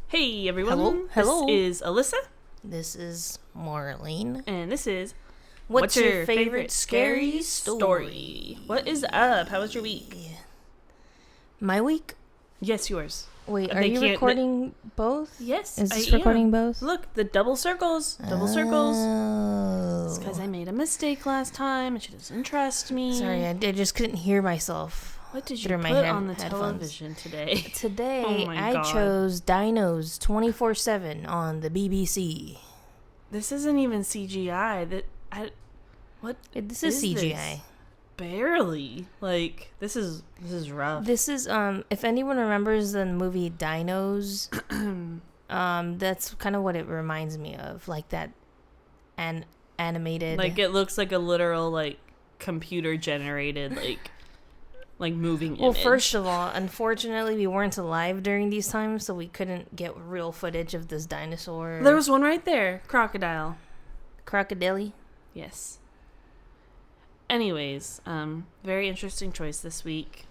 Hey everyone. Hello. This is Alyssa. This is Marlene. And this is What's your favorite scary story? What is up? How was your week? My week? Yes, yours. Wait, are you recording both? Yes, Is this recording both? Look, the double circles. Double circles. Oh. It's because I made a mistake last time and she doesn't trust me. Sorry, I just couldn't hear myself. What did you through put my on the headphones. television today? Today, Oh my God. chose Dinos 24/7 on the BBC. This isn't even CGI. This is CGI. This? Barely. Like, this is rough. This is if anyone remembers the movie Dinos, that's kind of what it reminds me of, like that animated. Like, it looks like a literal, like, computer generated, like moving image. Well, first of all, unfortunately, we weren't alive during these times, so we couldn't get real footage of this dinosaur. There was one right there. Crocodile. Crocodile? Yes. Anyways, very interesting choice this week.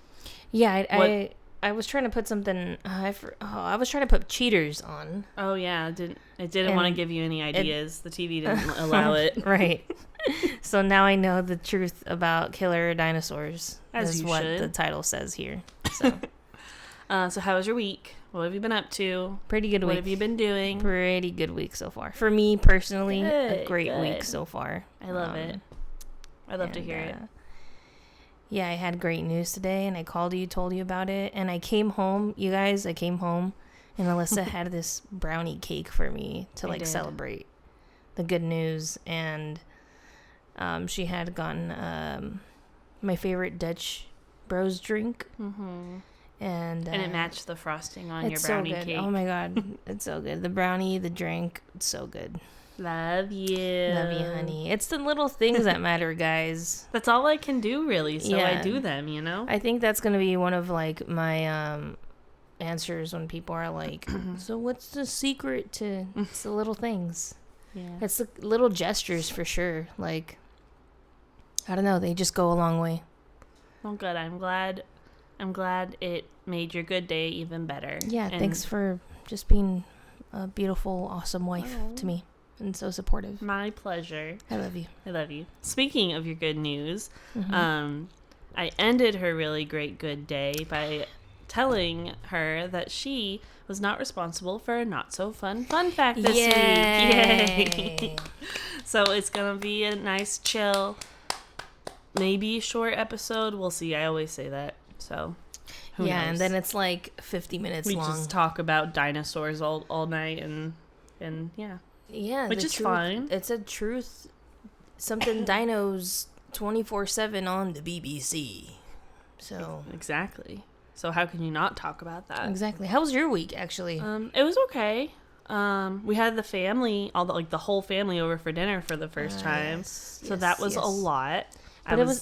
Yeah, I was trying to put something. I was trying to put cheaters on. Oh yeah, it didn't want to give you any ideas. The TV didn't allow it. Right. So now I know the truth about killer dinosaurs. As is you what should. the title says here. So, so how was your week? What have you been up to? pretty good week. What have you been doing? Pretty good week so far. For me personally, a Good, great good. week so far. I love it. I love to hear it. Yeah, I had great news today, and I called you, told you about it, and I came home. You guys, I came home, and Alyssa had this brownie cake for me to celebrate the good news, and she had gotten my favorite Dutch Bros drink, and it matched the frosting on your it's brownie so good. cake. Oh my god, it's so good. The brownie, the drink, it's so good. Love you. Love you, honey. It's the little things that matter, guys. That's all I can do, really. So Yeah. I do them, you know? I think that's gonna be one of like my answers when people are like, so what's the secret to it's the little things? Yeah. It's the little gestures for sure. Like, I don't know, they just go a long way. Well, good. I'm glad it made your good day even better. Yeah, And thanks for just being a beautiful, awesome wife to me and so supportive. my pleasure. I love you. I love you. Speaking of your good news, Mm-hmm. I ended her really great good day by telling her that she was not responsible for a not so fun fact this week. Yay! So it's gonna be a nice chill, maybe short episode. We'll see. I always say that. So who knows? And then it's like 50 minutes we long. just talk about dinosaurs all night and yeah. Yeah, Which is fine. It's a truth. Something dinos 24/7 on the BBC. So Exactly. So how can you not talk about that? exactly. How was your week, actually? It was okay. We had the whole family over for dinner for the first time. So that was a lot. But it was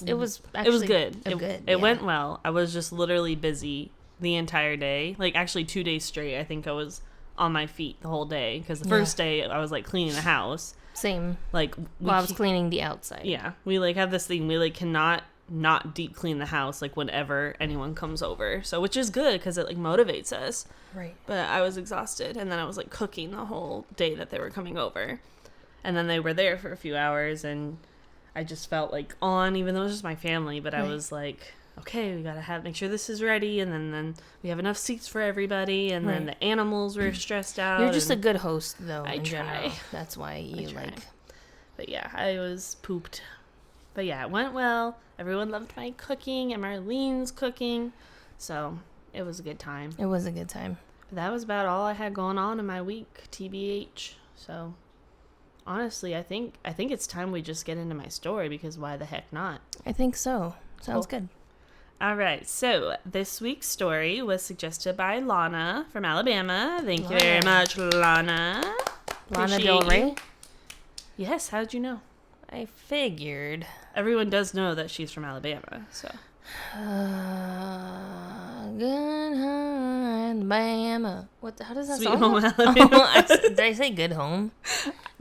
good. good. It went well. I was just literally busy the entire day. Like actually 2 days straight. I think I was on my feet the whole day because the first day I was like cleaning the house. Same. Like I was cleaning the outside. Yeah, we like have this thing. We like cannot not deep clean the house like whenever anyone comes over. So which is good because it like motivates us. Right. But I was exhausted, and then I was like cooking the whole day that they were coming over, and then they were there for a few hours, and I just felt like even though it was just my family, but I was like, okay, we gotta make sure this is ready, and then we have enough seats for everybody, and then the animals were stressed out. You're just a good host, though. I in try. general. That's why you like. But yeah, I was pooped. But yeah, it went well. Everyone loved my cooking and Marlene's cooking, so it was a good time. It was a good time. But that was about all I had going on in my week, TBH. So honestly, I think it's time we just get into my story because why the heck not? I think so. Sounds good. All right, so this week's story was suggested by Lana from Alabama. Thank you very much, Lana. Lana Del Rey? Yes, how did you know? I figured. Everyone does know that she's from Alabama, so. Good home, Alabama. How does that Sweet song? Home Alabama. Did I say good home?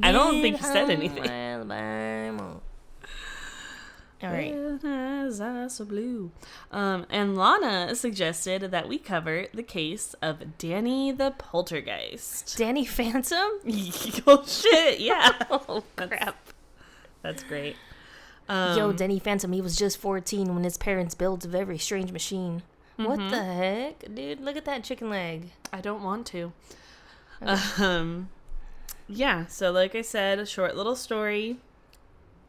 I don't think you said anything. Alabama. All right. Eyes are so blue. And Lana suggested that we cover the case of Danny the poltergeist. Danny Phantom? Oh, shit. Yeah. Oh, crap. That's great. Yo, Danny Phantom, he was just 14 when his parents built a very strange machine. Mm-hmm. What the heck? Dude, look at that chicken leg. I don't want to. Okay. Yeah, so like I said, a short little story.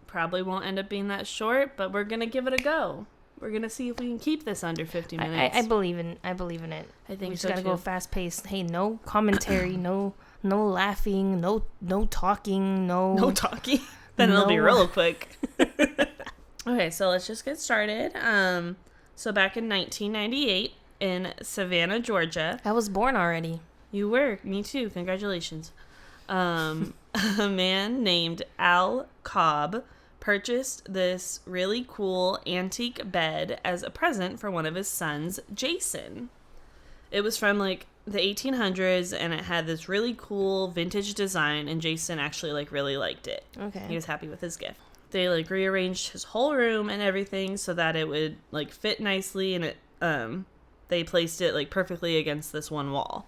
Probably won't end up being that short, but we're going to give it a go. We're going to see if we can keep this under 50 minutes. I believe in it. I think we just got to go fast paced. Hey, no commentary, no laughing, no talking, No talking. Then it'll be real quick. Okay, so let's just get started. So back in 1998 in Savannah, Georgia. I was born already. You were. Me too. Congratulations. A man named Al Cobb purchased this really cool antique bed as a present for one of his sons, Jason. It was from like the 1800s and it had this really cool vintage design, and Jason actually like really liked it. Okay. He was happy with his gift. They like rearranged his whole room and everything so that it would like fit nicely, and it they placed it like perfectly against this one wall.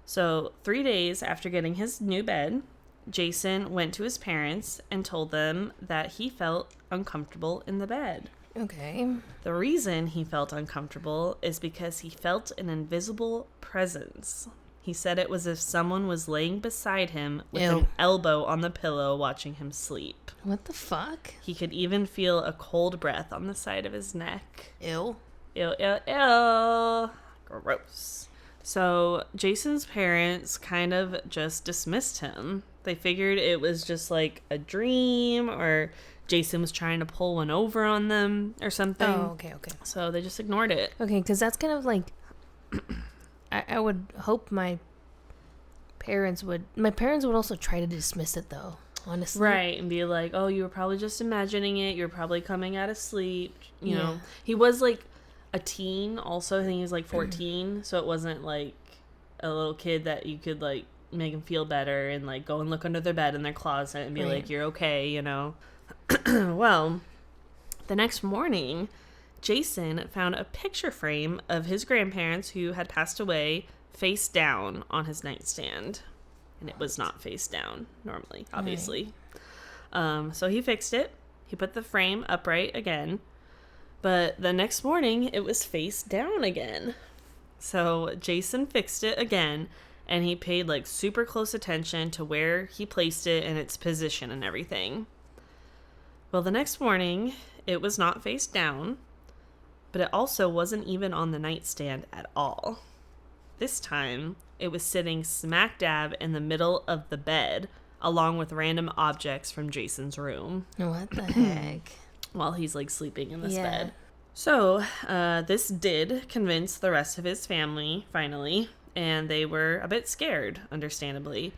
So 3 days after getting his new bed, Jason went to his parents and told them that he felt uncomfortable in the bed. Okay. The reason he felt uncomfortable is because he felt an invisible presence. He said it was as if someone was laying beside him with an elbow on the pillow watching him sleep. What the fuck? He could even feel a cold breath on the side of his neck. Ew. Ew, ew, ew. Gross. So Jason's parents kind of just dismissed him. They figured it was just like a dream, or Jason was trying to pull one over on them or something. Oh, okay. So they just ignored it. Okay, because that's kind of like... I would hope my parents would also try to dismiss it, though, honestly. Right, and be like, oh, you were probably just imagining it. You were probably coming out of sleep. You know, he was like a teen also. I think he was like 14, so it wasn't like a little kid that you could like make him feel better and like go and look under their bed in their closet and be like, you're okay, you know. Well, the next morning, Jason found a picture frame of his grandparents who had passed away face down on his nightstand. And it was not face down normally, obviously. Right. So he fixed it. He put the frame upright again. But the next morning, it was face down again. So Jason fixed it again, and he paid like super close attention to where he placed it and its position and everything. Well, the next morning, it was not face down, but it also wasn't even on the nightstand at all. This time, it was sitting smack dab in the middle of the bed, along with random objects from Jason's room. What the heck? While he's like sleeping in this bed. So, this did convince the rest of his family, finally, and they were a bit scared, understandably.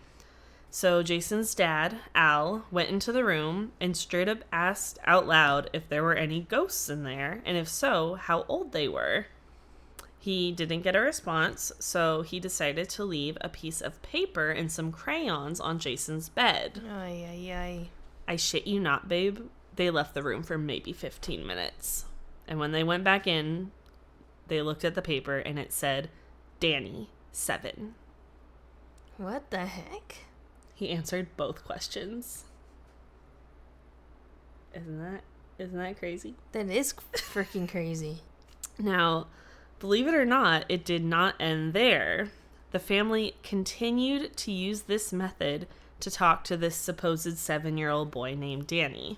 So Jason's dad, Al, went into the room and straight up asked out loud if there were any ghosts in there, and if so, how old they were. He didn't get a response, so he decided to leave a piece of paper and some crayons on Jason's bed. Ay. I shit you not, babe. They left the room for maybe 15 minutes. And when they went back in, they looked at the paper and it said, Danny, 7. What the heck? He answered both questions. Isn't that crazy? That is freaking crazy. Now, believe it or not, it did not end there. The family continued to use this method to talk to this supposed 7-year-old boy named Danny.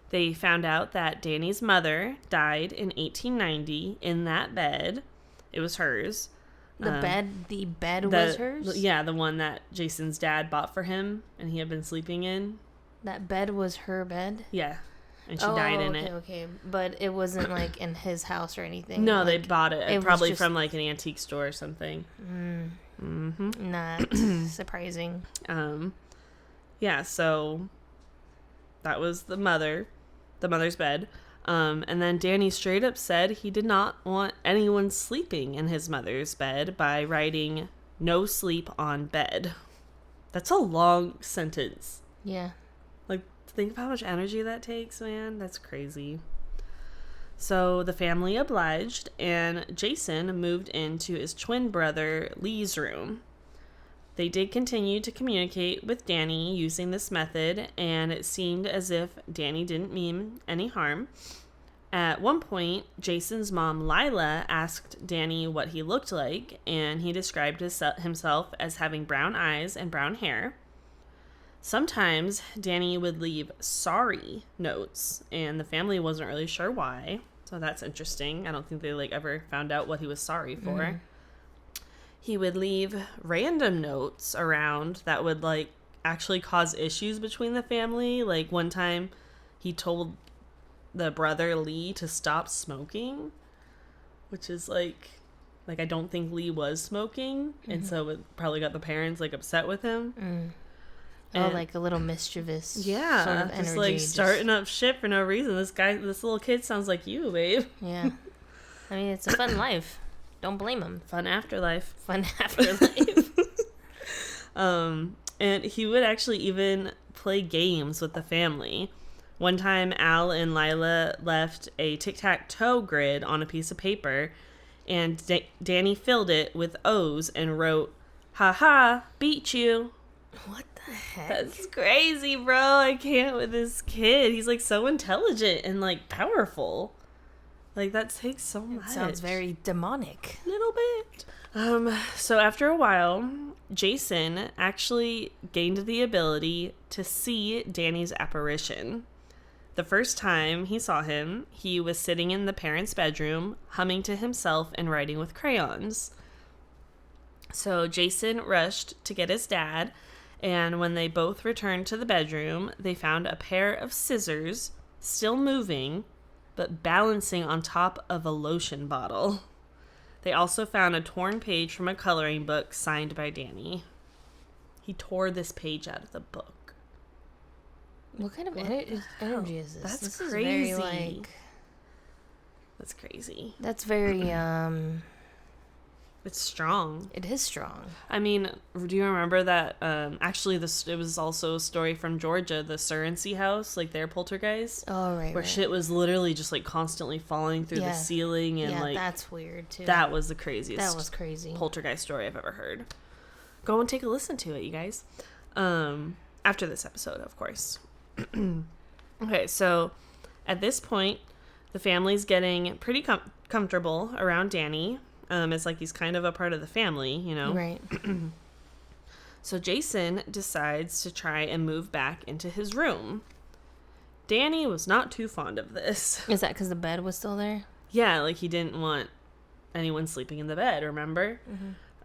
They found out that Danny's mother died in 1890 in that bed. It was hers. The bed was hers? Yeah, the one that Jason's dad bought for him and he had been sleeping in. That bed was her bed? Yeah. And she died in it. Okay. But it wasn't like in his house or anything. No, like, they bought it probably just... from like an antique store or something. Not surprising. Yeah, so that was the mother's bed. And then Danny straight up said he did not want anyone sleeping in his mother's bed by writing, "No sleep on bed." That's a long sentence. Yeah. Like, Think of how much energy that takes, man. That's crazy. So the family obliged, and Jason moved into his twin brother Lee's room. They did continue to communicate with Danny using this method, and it seemed as if Danny didn't mean any harm. At one point, Jason's mom, Lila, asked Danny what he looked like, and he described himself as having brown eyes and brown hair. Sometimes Danny would leave sorry notes, and the family wasn't really sure why. So that's interesting. I don't think they ever found out what he was sorry for. Mm. He would leave random notes around that would actually cause issues between the family. Like one time he told the brother Lee to stop smoking, which is I don't think Lee was smoking. Mm-hmm. And so it probably got the parents upset with him. Mm. Oh, a little mischievous. Yeah, sort of energy, starting up shit for no reason. This little kid sounds like you, babe. Yeah. I mean, it's a fun life. Don't blame him. Fun afterlife. Fun afterlife. And he would actually even play games with the family. One time, Al and Lila left a tic-tac-toe grid on a piece of paper, and Danny filled it with O's and wrote, "Ha ha, beat you." What the heck? That's crazy, bro. I can't with this kid. He's so intelligent and powerful. That takes so much. It sounds very demonic. Little bit. So after a while, Jason actually gained the ability to see Danny's apparition. The first time he saw him, he was sitting in the parents' bedroom, humming to himself and writing with crayons. So Jason rushed to get his dad, and when they both returned to the bedroom, they found a pair of scissors, still moving, but balancing on top of a lotion bottle. They also found a torn page from a coloring book signed by Danny. He tore this page out of the book. What kind of energy is this? That's this crazy. Is very, that's crazy. That's very, It's strong. It is strong. I mean, do you remember that, actually, it was also a story from Georgia, the Surrency house, their poltergeist? Oh, right, Where shit was literally just, constantly falling through the ceiling, and, that's weird, too. That was the craziest. That was crazy. Poltergeist story I've ever heard. Go and take a listen to it, you guys. After this episode, of course. Okay, so, at this point, the family's getting pretty comfortable around Danny. It's he's kind of a part of the family, you know? Right. So Jason decides to try and move back into his room. Danny was not too fond of this. Is that because the bed was still there? Yeah, he didn't want anyone sleeping in the bed, remember?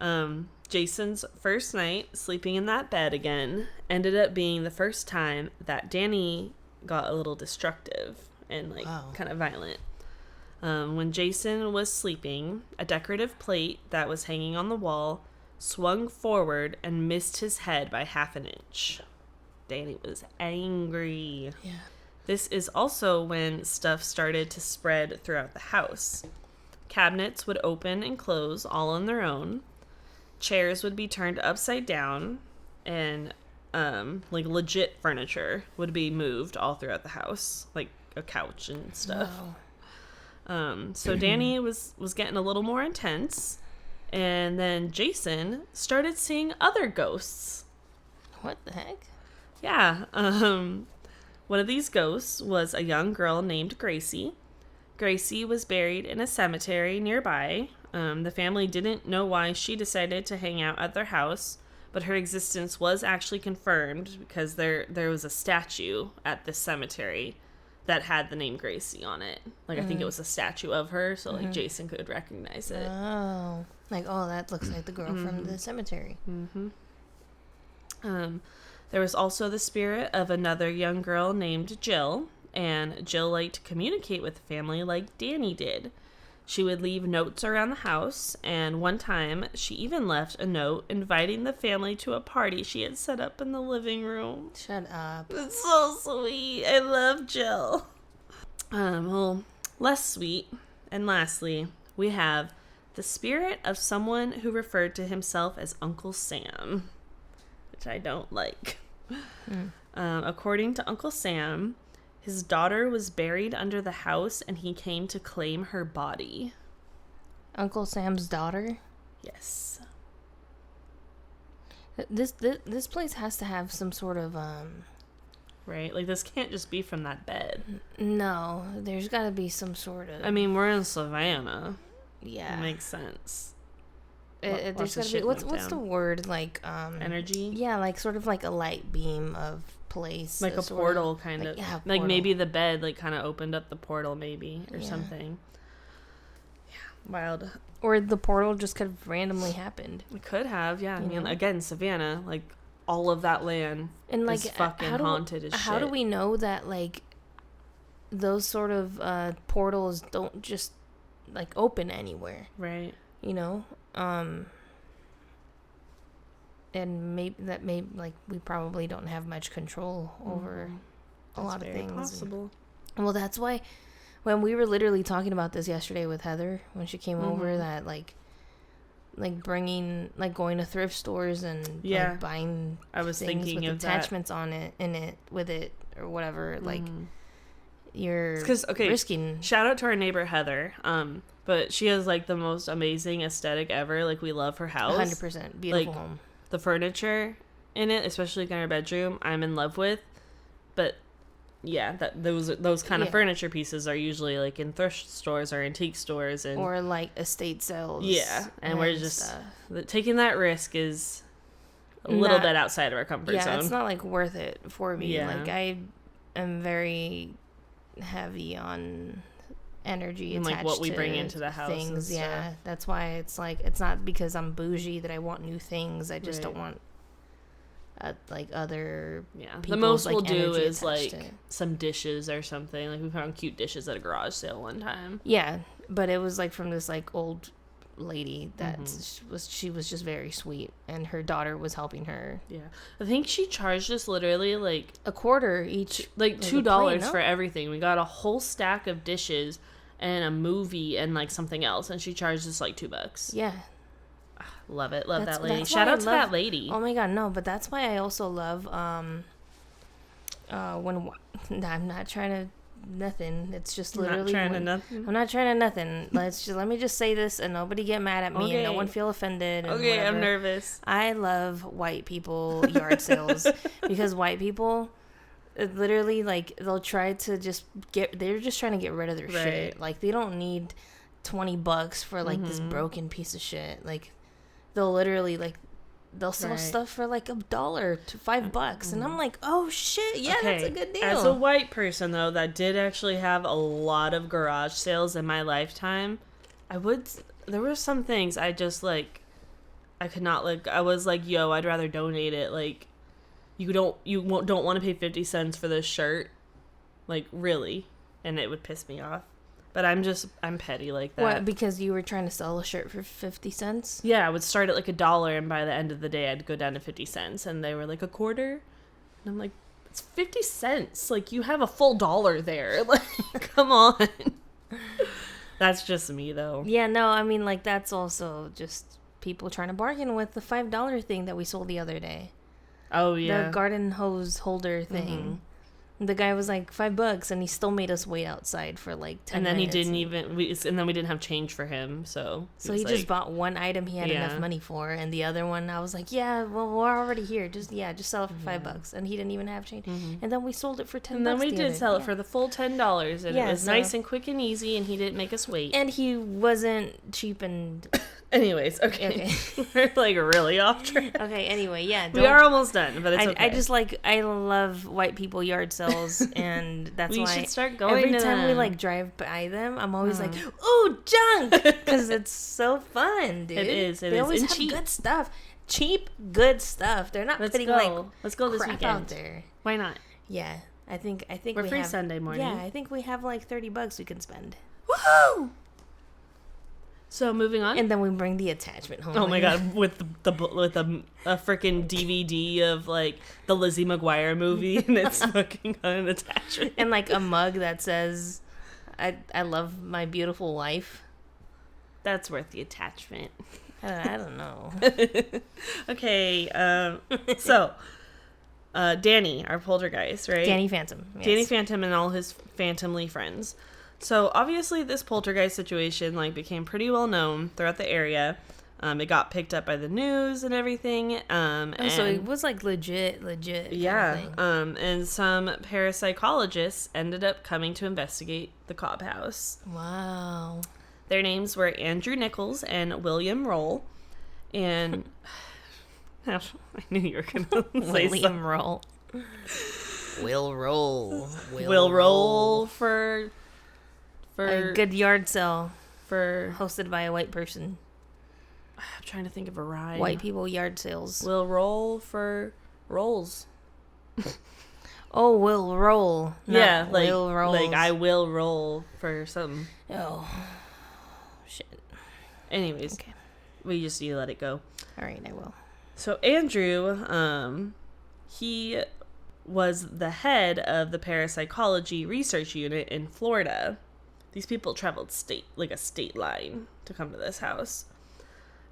Mm-hmm. Jason's first night sleeping in that bed again ended up being the first time that Danny got a little destructive and kind of violent. When Jason was sleeping, a decorative plate that was hanging on the wall swung forward and missed his head by half an inch. Danny was angry. Yeah. This is also when stuff started to spread throughout the house. Cabinets would open and close all on their own. Chairs would be turned upside down, and legit furniture would be moved all throughout the house, like a couch and stuff. Wow. So Danny was getting a little more intense, and then Jason started seeing other ghosts. What the heck? Yeah. One of these ghosts was a young girl named Gracie. Gracie was buried in a cemetery nearby. The family didn't know why she decided to hang out at their house, but her existence was actually confirmed because there was a statue at this cemetery that had the name Gracie on it. I think it was a statue of her, so Jason could recognize it. Oh, that looks like the girl from the cemetery. There was also the spirit of another young girl named Jill, and Jill liked to communicate with the family like Danny did. She would leave notes around the house, and one time she even left a note inviting the family to a party she had set up in the living room. Shut up. It's so sweet. I love Jill. Well, less sweet. And lastly, we have the spirit of someone who referred to himself as Uncle Sam, which I don't like. According to Uncle Sam, his daughter was buried under the house and he came to claim her body. Uncle Sam's daughter? Yes. This place has to have some sort of Right? Like, this can't just be from that bed. No, there's got to be some sort of... I mean, we're in Savannah. Yeah. It makes sense. There's gotta be... What's the word? Like, energy? Yeah, like, sort of like a light beam of place. Like a portal, kind of. Yeah, like, maybe the bed, like, kind of opened up the portal, maybe, or something. Yeah, wild. Or the portal just could have randomly happened. It could have, yeah. I mean, again, Savannah, like, all of that land and like is fucking haunted as shit. How do we know that, like, those sort of portals don't just, like, open anywhere? Right. You know? And maybe like, we probably don't have much control over a lot of things. Possible. Well, that's why when we were literally talking about this yesterday with Heather, when she came over, that like bringing, like, going to thrift stores and like buying things with attachments on it, with it or whatever, like, you're risking. Shout out to our neighbor Heather, but she has, like, the most amazing aesthetic ever. Like, we love her house. 100% beautiful, like, home. The furniture in it, especially in our bedroom, I'm in love with. But yeah, those kind of furniture pieces are usually, like, in thrift stores or antique stores, or like estate sales. Yeah, and we're just taking that risk is a little bit outside of our comfort zone. Yeah, it's not, like, worth it for me. Yeah. Like, I am very heavy on energy and, attached, like, what we bring into the house. Things, yeah. That's why it's like, it's not because I'm bougie that I want new things. I just don't want like, other the most we'll do is, like, some dishes or something. Like, we found cute dishes at a garage sale one time. Yeah, but it was, like, from this, like, old lady that she was just very sweet, and her daughter was helping her. Yeah, I think she charged us literally, like, a quarter each, like $2 for everything. We got a whole stack of dishes and a movie and, like, something else, and she charged us, like, $2. Yeah. Love it. Love that lady. Shout out to that lady. Oh my god, no, but that's why I also love when I'm not trying to nothing. It's just literally I'm not trying to nothing. Let me just say this and nobody get mad at me and no one feel offended. And okay, whatever. I'm nervous. I love white people yard sales because white people literally, like, they'll try to they're just trying to get rid of their shit. Like, they don't need $20 for, like, this broken piece of shit. Like, they'll literally, like, they'll sell stuff for, like, $1 to $5, and I'm like, oh shit, that's a good deal. As a white person, though, that did actually have a lot of garage sales in my lifetime, there were some things I just, like, I could not, like, I was like, yo, I'd rather donate it. Like, you don't want to pay 50 cents for this shirt, like, really, and it would piss me off. But I'm petty like that. What, because you were trying to sell a shirt for 50 cents? Yeah, I would start at, like, $1, and by the end of the day, I'd go down to 50 cents, and they were like, a quarter? And I'm like, it's 50 cents. Like, you have a full $1 there. Like, come on. That's just me, though. Yeah, no, I mean, like, that's also just people trying to bargain with the $5 thing that we sold the other day. Oh, yeah. The garden hose holder thing. The guy was like $5, and he still made us wait outside for, like, 10 minutes. And then he didn't even. We didn't have change for him, so. He just bought one item he had enough money for, and the other one I was like, yeah, well, we're already here. Just sell it for $5, and he didn't even have change. And then we sold it for $10. And then we did sell it for the full $10, and it was nice and quick and easy, and he didn't make us wait. And he wasn't cheap and. Anyways, okay. We're, like, really off track. Okay, anyway, yeah. We are almost done, but it's okay. I love white people yard sales, and that's why we should start going every to time them. We, like, drive by them, I'm always like, ooh, junk! Because it's so fun, dude. It is. They always have good stuff. Cheap, good stuff. They're not putting, like, let's go this weekend out there. Why not? Yeah, I think we're free Sunday morning. Yeah, I think we have, like, $30 we can spend. Woohoo! So moving on, and then we bring the attachment home. Oh my god, with a freaking DVD of, like, the Lizzie McGuire movie, and it's fucking on an attachment, and, like, a mug that says, "I love my beautiful wife." That's worth the attachment. I don't know. Okay, so Danny, our poltergeist, right? Danny Phantom. Yes. Danny Phantom and all his phantomly friends. So obviously this poltergeist situation like became pretty well known throughout the area. It got picked up by the news and everything. So it was like legit. Yeah. And some parapsychologists ended up coming to investigate the Cobb house. Wow. Their names were Andrew Nichols and William Roll. And I knew you were going to say William Roll. Will Roll. Will Roll for a good yard sale for hosted by a white person. I'm trying to think of a rhyme. White people yard sales. Will roll for rolls. Oh, will roll. Yeah, like will rolls. Like I will roll for something. Oh, shit. Anyways, okay. We just need to let it go. All right, I will. So Andrew, he was the head of the parapsychology research unit in Florida. These people traveled a state line to come to this house.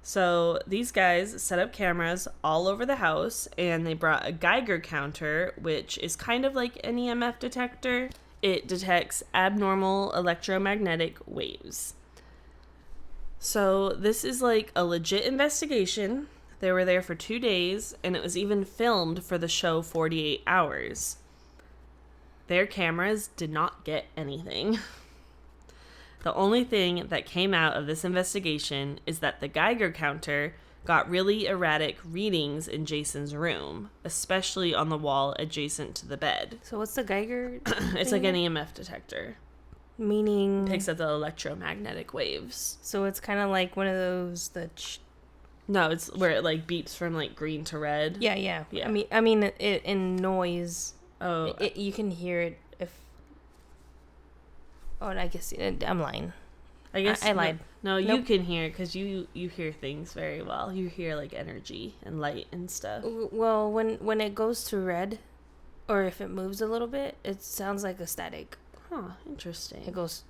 So these guys set up cameras all over the house, and they brought a Geiger counter, which is kind of like an EMF detector. It detects abnormal electromagnetic waves. So this is like a legit investigation. They were there for 2 days, and it was even filmed for the show 48 Hours. Their cameras did not get anything. The only thing that came out of this investigation is that the Geiger counter got really erratic readings in Jason's room, especially on the wall adjacent to the bed. So what's the Geiger? It's like an EMF detector. Meaning? Picks up the electromagnetic waves. So it's kind of like one of those, No, it's where it like beeps from like green to red. Yeah. I mean, it in noise. Oh. You can hear it if... Oh, I guess I'm lying. I guess I lied. No, Nope. you can hear it because you hear things very well. You hear like energy and light and stuff. Well, when it goes to red, or if it moves a little bit, it sounds like a static. Huh, interesting. It goes...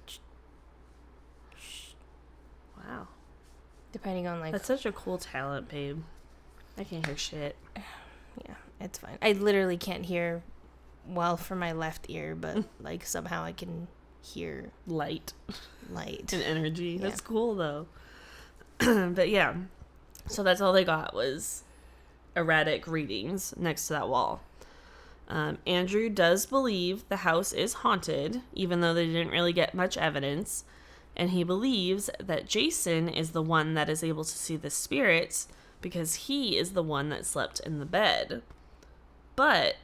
Wow. Depending on like... That's such a cool talent, babe. I can't hear shit. Yeah, it's fine. I literally can't hear well from my left ear, but like somehow I can hear Light and energy. Yeah. That's cool though. But yeah, so that's all they got was erratic readings next to that wall. Andrew does believe the house is haunted, even though they didn't really get much evidence, and he believes that Jason is the one that is able to see the spirits because he is the one that slept in the bed. But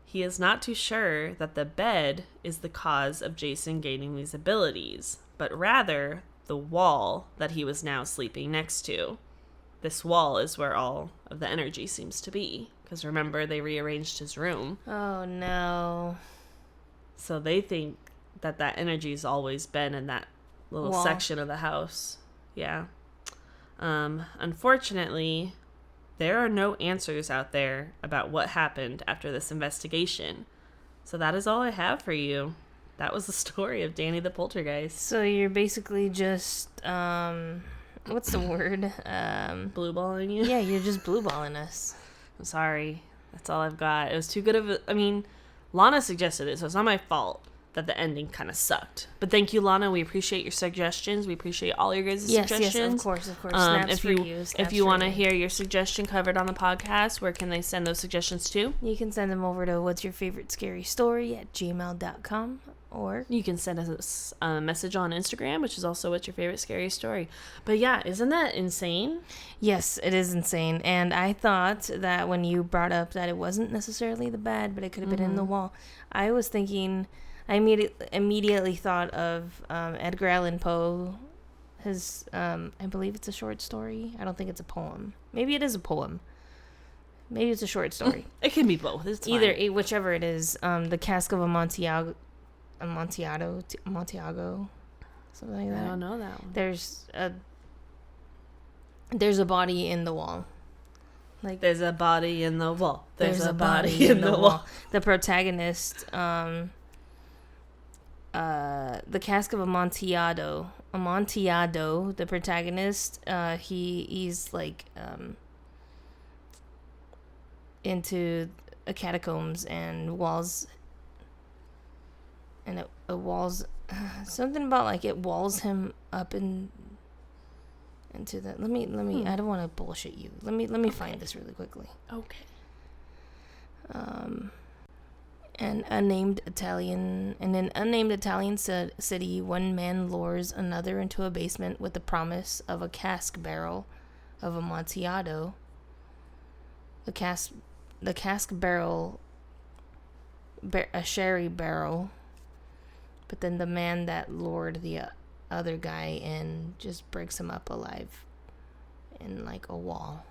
he is not too sure that the bed is the cause of Jason gaining these abilities, but rather the wall that he was now sleeping next to. This wall is where all of the energy seems to be, because remember, they rearranged his room. Oh no. So they think that energy's always been in that little wall section of the house. Yeah. Unfortunately, there are no answers out there about what happened after this investigation. So that is all I have for you. That was the story of Danny the Poltergeist. So you're basically just, what's the word? Blue balling you? Yeah, you're just blue balling us. I'm sorry. That's all I've got. It was too good of a... I mean, Lana suggested it, so it's not my fault that the ending kind of sucked. But thank you, Lana. We appreciate your suggestions. We appreciate all your guys' suggestions. Yes, of course. Snaps for you. If you want to hear your suggestion covered on the podcast, where can they send those suggestions to? You can send them over to whatsyourfavoritescarystory@gmail.com, or you can send us a message on Instagram, which is also What's Your Favorite Scary Story. But yeah, isn't that insane? Yes, it is insane. And I thought that when you brought up that it wasn't necessarily the bed, but it could have been in the wall, I was thinking... I immediately thought of Edgar Allan Poe. His, I believe it's a short story. I don't think it's a poem. Maybe it is a poem. Maybe it's a short story. It can be both. It's either, fine. Whichever it is. The Cask of Amontillado, something like that. I don't know that one. There's a body in the wall. Like there's a body in the wall. There's a body in the wall. The protagonist, the Cask of Amontillado, the protagonist, he's like into catacombs and walls. And it walls something about like it walls him up into the. Let me. I don't want to bullshit you. Let me find this really quickly. Okay. In an unnamed Italian city, one man lures another into a basement with the promise of a cask barrel of Amontillado. The cask barrel, a sherry barrel. But then the man that lured the other guy in just breaks him up alive in like a wall.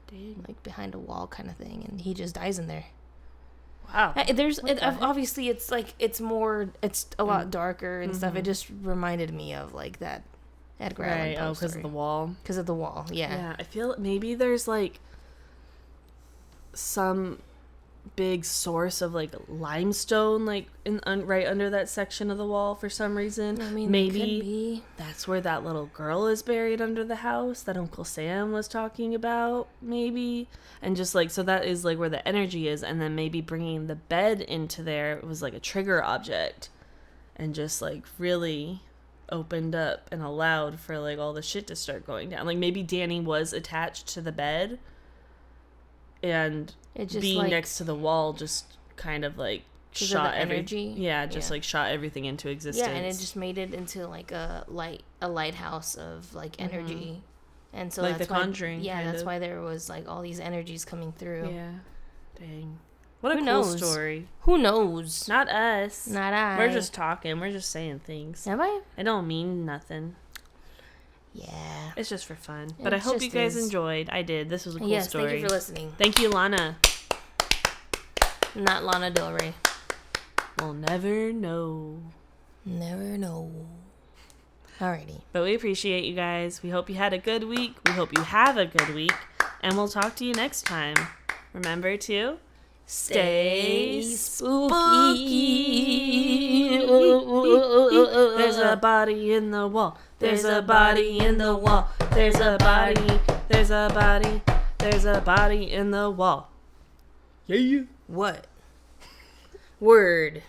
Dang. Like behind a wall kind of thing, and he just dies in there. Wow. Obviously it's like it's a lot darker and stuff. It just reminded me of like that Edgar Allan Poe because of the wall. Because of the wall, yeah. Yeah, I feel maybe there's like some big source of like limestone like right under that section of the wall for some reason. I mean, maybe that's where that little girl is buried under the house that Uncle Sam was talking about, maybe. And just like, so that is like where the energy is, and then maybe bringing the bed into there was like a trigger object and just like really opened up and allowed for like all the shit to start going down. Like maybe Danny was attached to the bed, and it just being like, next to the wall just kind of like shot energy. Like shot everything into existence. Yeah, and it just made it into like a lighthouse of like energy. And so like that's The Conjuring. Yeah, that's why there was like all these energies coming through. Yeah. Dang. What a cool story. Who knows? Not us. Not I. We're just talking. We're just saying things. Am I? It don't mean nothing. Yeah. It's just for fun. But I hope you guys enjoyed. I did. This was a cool story. Thank you for listening. Thank you, Lana. Not Lana Del Rey. We'll never know. Never know. Alrighty. But we appreciate you guys. We hope you had a good week. We hope you have a good week. And we'll talk to you next time. Remember to stay spooky. There's a body in the wall. There's a body in the wall. There's a body. There's a body. There's a body in the wall. Yeah. What? Word.